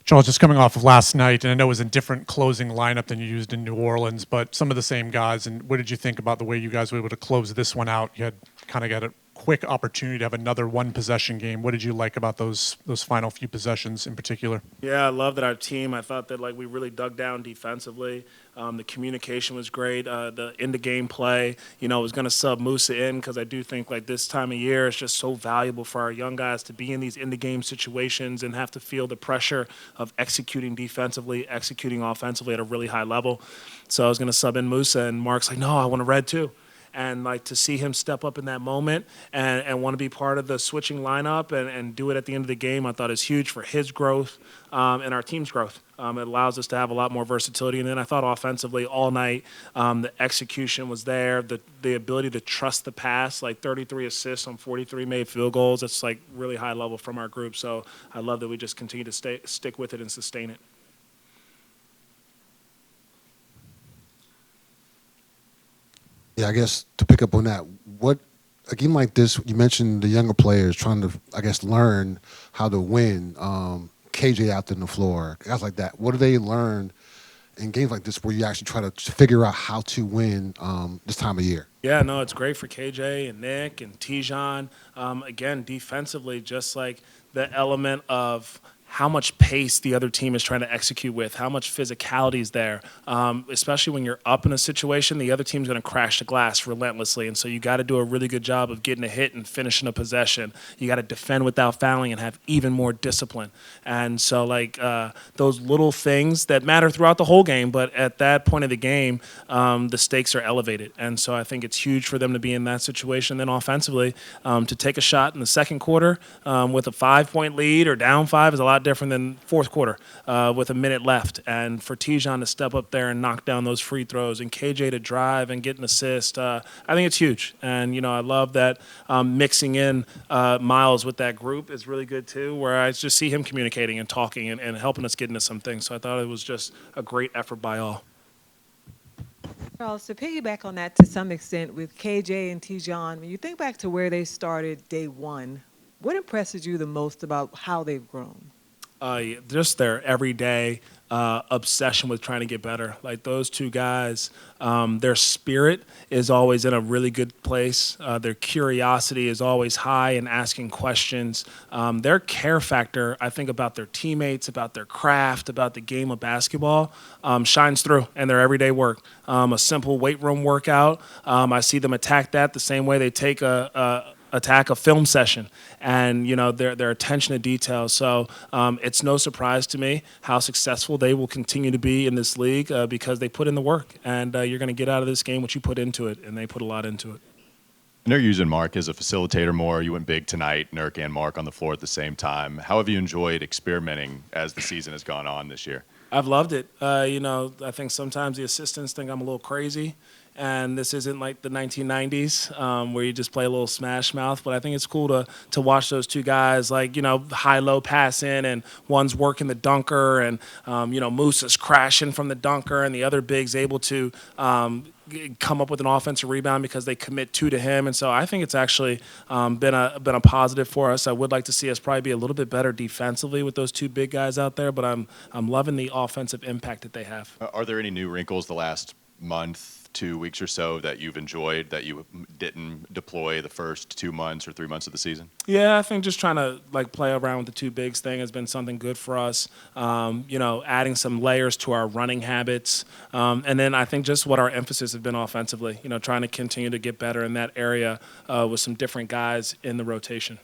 Charles, just coming off of last night, and I know it was a different closing lineup than you used in New Orleans, but some of the same guys. And what did you think about the way you guys were able to close this one out? You had kind of got a quick opportunity to have another one possession game. What did you like about those final few possessions in particular? Yeah, I love that our team. I thought that like we really dug down defensively. The communication was great. The end of game play, was going to sub Musa in because I do think like this time of year it's just so valuable for our young guys to be in these end of game situations and have to feel the pressure of executing defensively, executing offensively at a really high level. So I was going to sub in Musa, and Mark's like, "No, I want a red too." And like to see him step up in that moment and want to be part of the switching lineup and do it at the end of the game, I thought is huge for his growth and our team's growth. It allows us to have a lot more versatility. And then I thought offensively all night, the execution was there, the ability to trust the pass, like 33 assists on 43 made field goals. That's like really high level from our group. So I love that we just continue to stick with it and sustain it. Yeah, I guess to pick up on that, what a game like this, you mentioned the younger players trying to, I guess, learn how to win. KJ out there on the floor, guys like that. What do they learn in games like this where you actually try to figure out how to win this time of year? Yeah, no, it's great for KJ and Nick and Tijon. Again, defensively, just like the element of how much pace the other team is trying to execute with, how much physicality is there, especially when you're up in a situation, the other team's going to crash the glass relentlessly. And so you got to do a really good job of getting a hit and finishing a possession. You got to defend without fouling and have even more discipline. And so like those little things that matter throughout the whole game, but at that point of the game, the stakes are elevated. And so I think it's huge for them to be in that situation. Then offensively, to take a shot in the second quarter with a 5-point lead or down 5 is a lot different than fourth quarter with a minute left. And for Tijon to step up there and knock down those free throws and KJ to drive and get an assist, I think it's huge. And, I love that mixing in Miles with that group is really good too, where I just see him communicating and talking and helping us get into some things. So I thought it was just a great effort by all. Charles, to piggyback on that to some extent with KJ and Tijon, when you think back to where they started day one, what impresses you the most about how they've grown? Just their everyday obsession with trying to get better. Like those two guys, their spirit is always in a really good place. Their curiosity is always high and asking questions. Their care factor, I think, about their teammates, about their craft, about the game of basketball, shines through in their everyday work. A simple weight room workout, I see them attack that the same way they take attack a film session and their attention to detail. So it's no surprise to me how successful they will continue to be in this league because they put in the work, and you're going to get out of this game what you put into it, and they put a lot into it. And they're using Mark as a facilitator more. You went big tonight, Nurk and Mark on the floor at the same time. How have you enjoyed experimenting as the season has gone on this year? I've loved it. I think sometimes the assistants think I'm a little crazy, and this isn't like the 1990s where you just play a little smash mouth. But I think it's cool to watch those two guys, like, high-low pass in, and one's working the dunker, and, Moose is crashing from the dunker, and the other big's able to come up with an offensive rebound because they commit two to him. And so I think it's actually been a positive for us. I would like to see us probably be a little bit better defensively with those two big guys out there, but I'm loving the offensive impact that they have. Are there any new wrinkles the last month, 2 weeks or so that you've enjoyed that you didn't deploy the first 2 months or 3 months of the season? Yeah, I think just trying to play around with the two bigs thing has been something good for us. Adding some layers to our running habits, and then I think just what our emphasis has been offensively. Trying to continue to get better in that area with some different guys in the rotation.